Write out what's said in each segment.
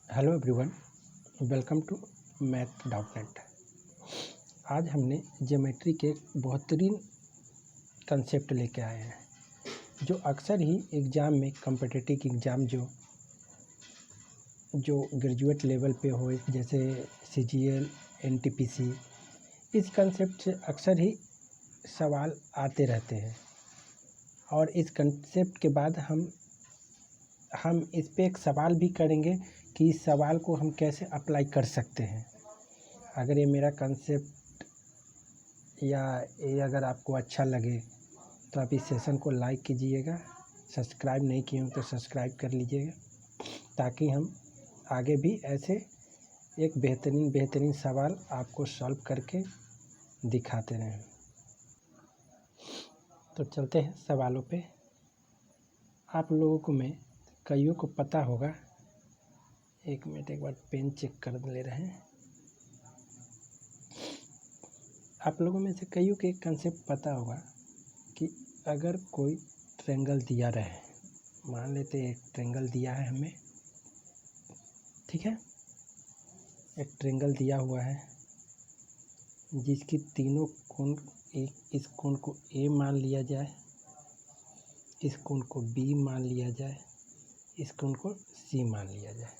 Hello everyone, welcome to Math net. आज हमने geometry के बेहतरीन कंसेप्ट लेके आए हैं जो अक्सर ही एग्ज़ाम में कॉम्पिटिटिव एग्ज़ाम जो ग्रेजुएट लेवल पे हो, जैसे सीजीएल, एनटीपीसी, इस कंसेप्ट से अक्सर ही सवाल आते रहते हैं। और इस कंसेप्ट के बाद हम इस पे एक सवाल भी करेंगे कि इस सवाल को हम कैसे अप्लाई कर सकते हैं। अगर ये मेरा कंसेप्ट या ये अगर आपको अच्छा लगे तो आप इस सेशन को लाइक कीजिएगा, सब्सक्राइब नहीं किए हो तो सब्सक्राइब कर लीजिएगा, ताकि हम आगे भी ऐसे एक बेहतरीन सवाल आपको सॉल्व करके दिखाते रहें। तो चलते हैं सवालों पे। आप लोगों को में कईयों को पता होगा, एक मिनट एक बार पेन चेक कर ले रहे हैं। आप लोगों में से कईयों को एक कंसेप्ट पता होगा कि अगर कोई ट्रायंगल दिया रहे, मान लेते एक ट्रायंगल दिया है हमें, ठीक है। एक ट्रायंगल दिया हुआ है जिसकी तीनों कोण, इस कोण को ए मान लिया जाए, इस कोण को बी मान लिया जाए, इस कोण को सी मान लिया जाए।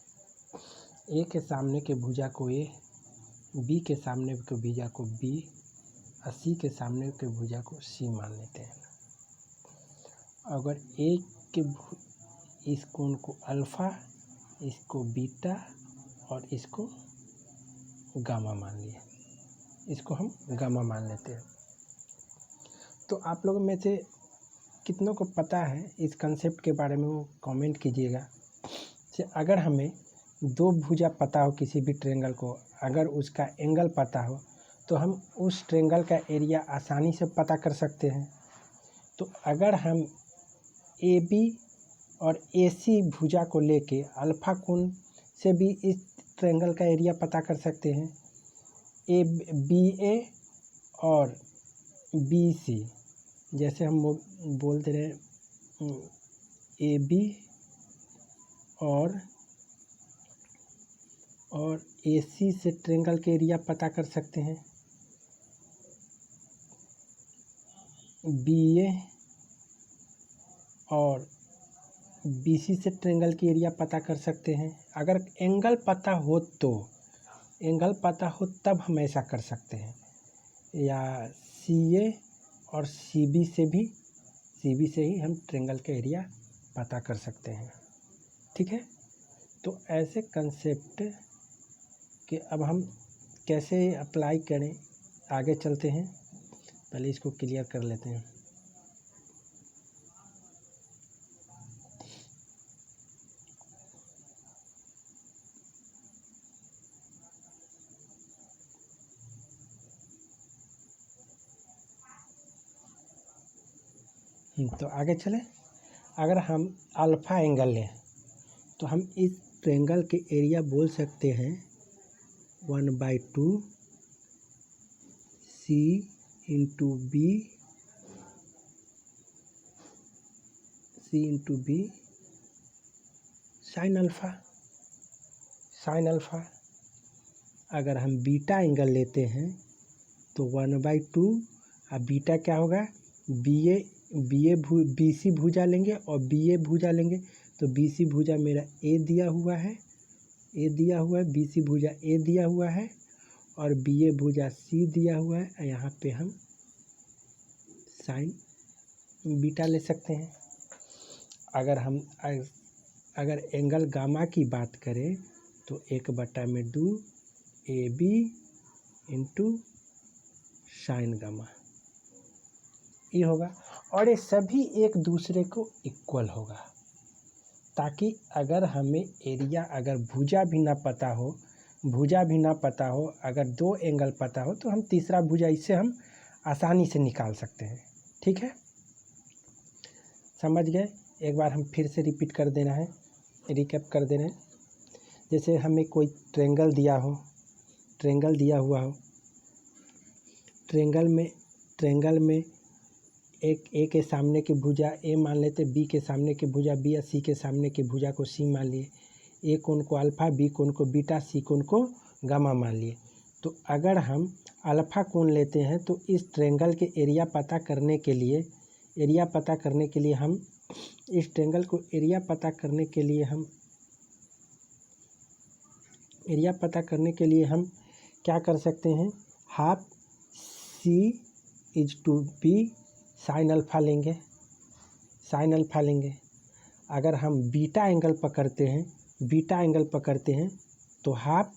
ए के सामने के भुजा को ए, बी के सामने के भुजा को बी और सी के सामने के भुजा को सी मान लेते हैं। अगर ए के इस कोण को अल्फ़ा, इसको बीटा और इसको गामा मान लिए, इसको हम गामा मान लेते हैं। तो आप लोगों में से कितनों को पता है इस कंसेप्ट के बारे में, वो कमेंट कीजिएगा। कि अगर हमें दो भुजा पता हो किसी भी ट्रायंगल को, अगर उसका एंगल पता हो तो हम उस ट्रायंगल का एरिया आसानी से पता कर सकते हैं। तो अगर हम ए बी और ए सी भुजा को लेके अल्फ़ा कोण से भी इस ट्रायंगल का एरिया पता कर सकते हैं। ए बी ए और बी सी, जैसे हम बोलते रहे ए बी और ए सी से ट्रायंगल के एरिया पता कर सकते हैं। बी ए और बी सी से ट्रायंगल के एरिया पता कर सकते हैं। अगर एंगल पता हो तो, एंगल पता हो तब हम ऐसा कर सकते हैं। या सी ए और सी बी से ही हम ट्रायंगल का एरिया पता कर सकते हैं, ठीक है। तो ऐसे कंसेप्ट कि अब हम कैसे अप्लाई करें, आगे चलते हैं। पहले इसको क्लियर कर लेते हैं। तो आगे चले। अगर हम अल्फ़ा एंगल लें तो हम इस ट्रायंगल के एरिया बोल सकते हैं 1/2 सी इंटू बी साइन अल्फ़ा। अगर हम बीटा एंगल लेते हैं तो 1/2 और बीटा क्या होगा, बी सी भुजा लेंगे और बी ए भुजा लेंगे। तो बी सी भुजा मेरा ए दिया हुआ है, बी सी भुजा ए दिया हुआ है और बी ए भुजा सी दिया हुआ है। यहाँ पे हम साइन बीटा ले सकते हैं। अगर एंगल गामा की बात करें तो 1/2 A B into sine gamma, ये होगा। और ये सभी एक दूसरे को इक्वल होगा, ताकि अगर हमें एरिया, अगर भुजा भी ना पता हो, अगर दो एंगल पता हो तो हम तीसरा भुजा इससे हम आसानी से निकाल सकते हैं, ठीक है। समझ गए? एक बार हम फिर से रिपीट कर देना है, रिकैप कर देना है। जैसे हमें कोई ट्रायंगल दिया हुआ हो, ट्रायंगल में एक ए के सामने की भुजा ए मान लेते, बी के सामने की भुजा बी और सी के सामने की भुजा को सी मान लिए। ए कोण को अल्फ़ा, बी कोण को बीटा, सी कोण को गामा मान लिए। तो अगर हम अल्फ़ा कोण लेते हैं तो इस ट्रायंगल के एरिया पता करने के लिए हम इस ट्रायंगल को एरिया पता करने के लिए हम क्या कर सकते हैं, half C is to B sine alpha लेंगे। अगर हम बीटा एंगल पकड़ते हैं तो हाफ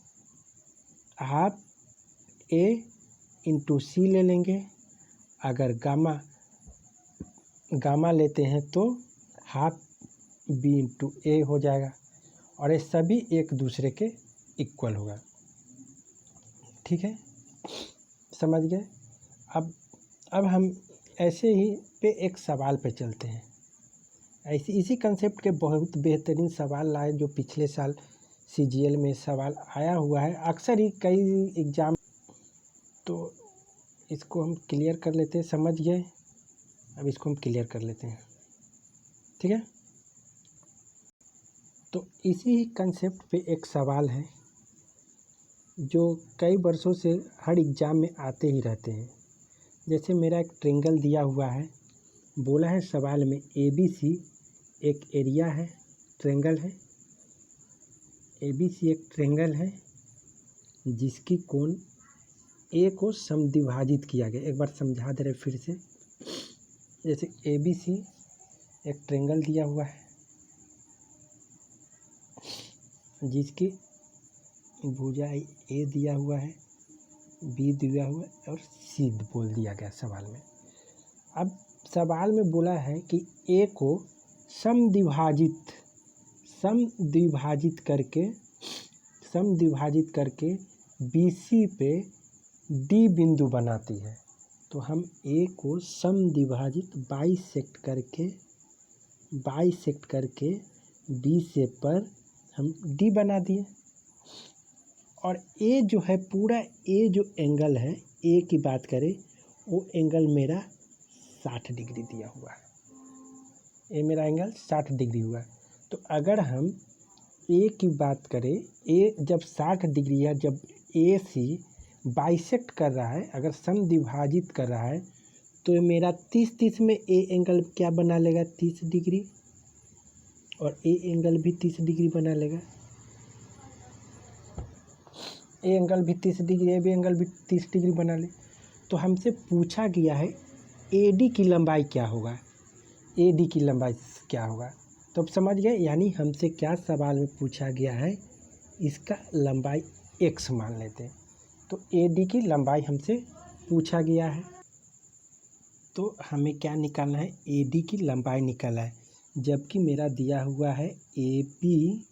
ए इंटू सी ले लेंगे। अगर गामा लेते हैं तो हाफ बी इंटू ए हो जाएगा और ये सभी एक दूसरे के इक्वल होगा। ठीक है, समझ गए। अब हम ऐसे ही पे एक सवाल पे चलते हैं। इसी कंसेप्ट के बहुत बेहतरीन सवाल लाए जो पिछले साल CGL में सवाल आया हुआ है, अक्सर ही कई एग्ज़ाम। तो इसको हम क्लियर कर लेते हैं, समझ गए। अब इसको हम क्लियर कर लेते हैं, ठीक है। तो इसी कंसेप्ट पे एक सवाल है जो कई वर्षों से हर एग्ज़ाम में आते ही रहते हैं। जैसे मेरा एक ट्रायंगल दिया हुआ है, बोला है सवाल में ABC एक एरिया है, ट्रायंगल है। ABC एक ट्रायंगल है जिसकी कोण A को समद्विभाजित किया गया। एक बार समझा दे रहे फिर से। जैसे ABC एक ट्रायंगल दिया हुआ है जिसकी भुजा A दिया हुआ है, B दिया हुआ है और C बोल दिया गया सवाल में। अब सवाल में बोला है कि A को समद्विभाजित करके BC पे D बिंदु बनाती है। तो हम A को समद्विभाजित बाइसेक्ट करके B से पर हम D बना दिए। और A जो है पूरा A जो एंगल है, A की बात करें, वो एंगल मेरा 60 डिग्री दिया हुआ है। ये मेरा एंगल 60 डिग्री हुआ है। तो अगर हम A की बात करें, A जब 60 डिग्री है, जब AC बाइसेक्ट कर रहा है, अगर समद्विभाजित कर रहा है, तो ये मेरा 30 में A एंगल क्या बना लेगा, 30 डिग्री, और A एंगल भी 30 डिग्री बना लेगा। A एंगल भी 30 डिग्री, A भी एंगल भी 30 डिग्री बना ले। तो हमसे पूछा गया है AD की लंबाई क्या होगा, AD की लंबाई क्या होगा। तो अब समझ गए, यानी हमसे क्या सवाल में पूछा गया है, इसका लंबाई x मान लेते हैं। तो AD की लंबाई हमसे पूछा गया है, तो हमें क्या निकालना है, AD की लंबाई निकालना है। जबकि मेरा दिया हुआ है AB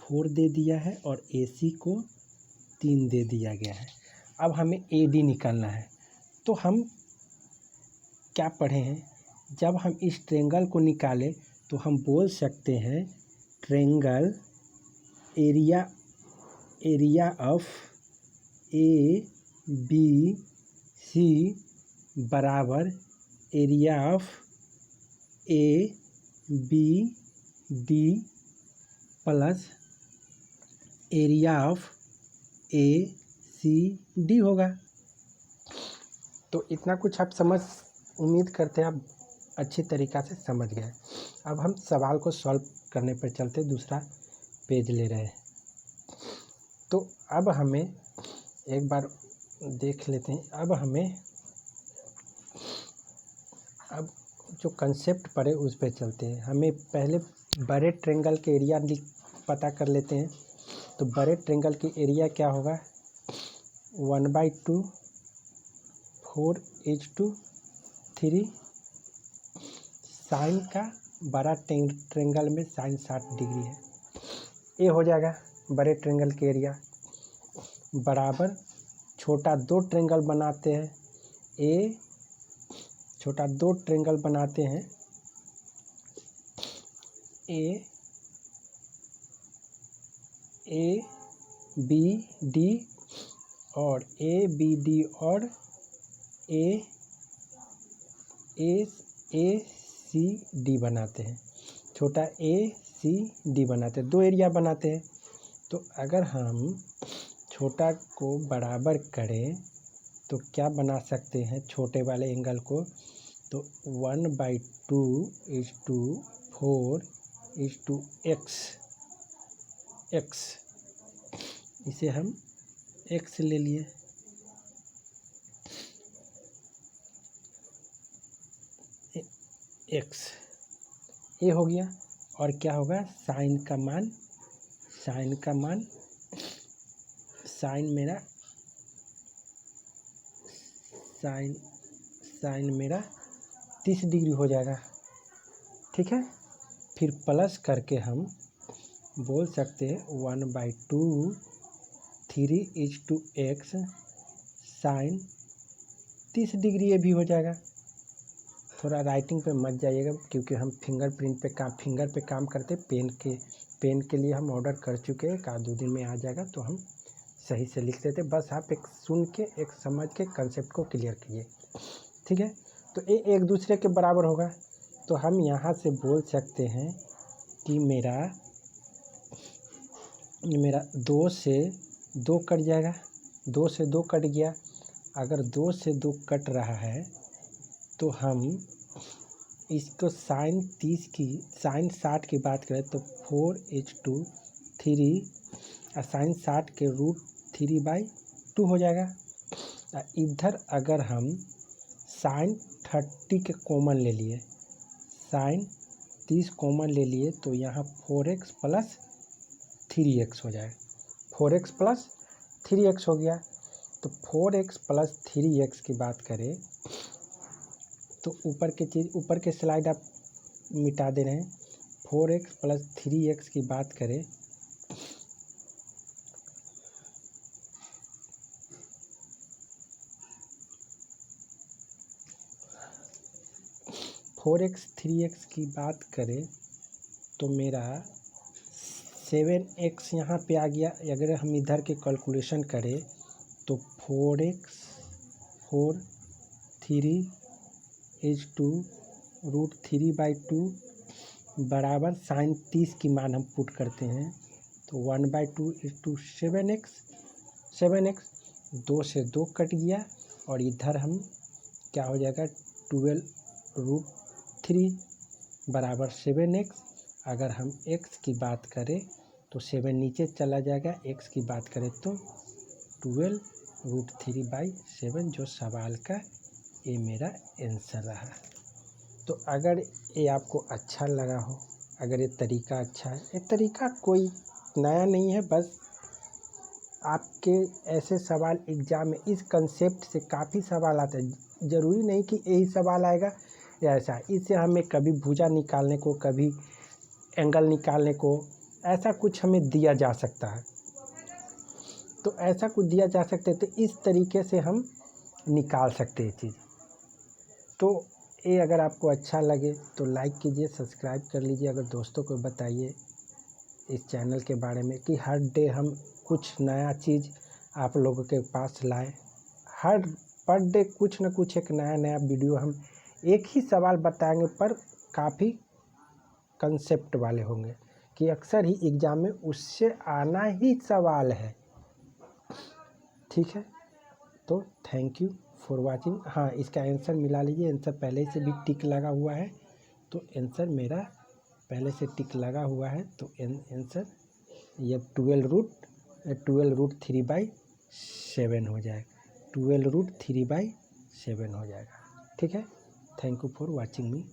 4 दे दिया है और AC को 3 दे दिया गया है। अब हमें AD निकालना है। तो हम क्या पढ़े हैं, जब हम इस ट्रायंगल को निकालें तो हम बोल सकते हैं ट्रायंगल एरिया ऑफ ABC बराबर area of ABD plus area of ACD होगा। तो इतना कुछ आप उम्मीद करते हैं आप अच्छी तरीक़ा से समझ गए। अब हम सवाल को सॉल्व करने पर चलते, दूसरा पेज ले रहे हैं। तो अब हमें एक बार देख लेते हैं। अब जो कंसेप्ट पढ़े उस पर चलते हैं। हमें पहले बड़े ट्रायंगल के एरिया पता कर लेते हैं। तो बड़े ट्रायंगल की एरिया क्या होगा, 1/2 4:3। साइन का बड़ा ट्रायंगल में साइन 60 डिग्री है, ये हो जाएगा बड़े ट्रायंगल के एरिया। बराबर छोटा 2 ट्रायंगल बनाते हैं, छोटा 2 ट्रायंगल बनाते हैं, ABD और ABD और ACD बनाते हैं। छोटा AC सी डी बनाते हैं, 2 एरिया बनाते हैं। तो अगर हम छोटा को बराबर करें तो क्या बना सकते हैं छोटे वाले एंगल को, तो 1/2 is to 4 is to X, इसे हम एक्स ले लिए। एक्स ये हो गया। और क्या होगा, साइन का मान साइन मेरा 30 डिग्री हो जाएगा। ठीक है, फिर प्लस करके हम बोल सकते हैं 1/2 3 is to X sine 30 degree, ये भी हो जाएगा। थोड़ा राइटिंग पे मत जाइएगा क्योंकि हम फिंगर पे काम करते, पेन के लिए हम ऑर्डर कर चुके हैं, 1-2 दिन में आ जाएगा तो हम सही से लिख देते। बस आप एक सुन के एक समझ के कंसेप्ट को क्लियर कीजिए। ठीक है, तो ये एक दूसरे के बराबर होगा। तो हम यहाँ से बोल सकते हैं कि मेरा 2 से 2 कट जाएगा, 2 से 2 कट गया। अगर 2 से 2 कट रहा है तो हम इसको साइन 60 की बात करें तो 4/3 साइन 60 के √3/2 हो जाएगा। इधर अगर हम साइन 30 के कॉमन ले लिए, साइन 30 कॉमन ले लिए तो यहाँ 4x + 3x हो जाएगा, 4x + 3x हो गया। तो 4x + 3x की बात करें तो ऊपर के स्लाइड आप मिटा दे रहे हैं। 4x + 3x की बात करें 4x 3x की बात करें तो मेरा 7x यहाँ पे आ गया। अगर हम इधर के कैलकुलेशन करें तो 3 इज टू √3/2 बराबर साइन 30 की मान हम पुट करते हैं तो 1/2 इज टू 7x 2 से 2 कट गया। और इधर हम क्या हो जाएगा 12√3 बराबर 7x। अगर हम x की बात करें तो 7 नीचे चला जाएगा, x की बात करें तो 12√3/7 जो सवाल का ये मेरा आंसर रहा। तो अगर ये आपको अच्छा लगा हो, अगर ये तरीका अच्छा है, ये तरीका कोई नया नहीं है, बस आपके ऐसे सवाल एग्ज़ाम में इस कंसेप्ट से काफ़ी सवाल आते हैं। ज़रूरी नहीं कि यही सवाल आएगा या ऐसा, इससे हमें कभी भुजा निकालने को, कभी एंगल निकालने को, ऐसा कुछ हमें दिया जा सकता है। तो ऐसा कुछ दिया जा सकता है तो इस तरीके से हम निकाल सकते हैं चीज़। तो ये अगर आपको अच्छा लगे तो लाइक कीजिए, सब्सक्राइब कर लीजिए। अगर दोस्तों को बताइए इस चैनल के बारे में कि हर डे हम कुछ नया चीज़ आप लोगों के पास लाएं। पर डे कुछ न कुछ एक नया वीडियो हम एक ही सवाल बताएंगे पर काफ़ी कंसेप्ट वाले होंगे कि अक्सर ही एग्ज़ाम में उससे आना ही सवाल है। ठीक है, तो थैंक यू फॉर वाचिंग। हाँ, इसका आंसर मिला लीजिए, आंसर पहले से भी टिक लगा हुआ है तो आंसर मेरा पहले से टिक लगा हुआ है तो आंसर ये 12√3/7 हो जाएगा, 12√3/7 हो जाएगा। ठीक है, thank you for watching me.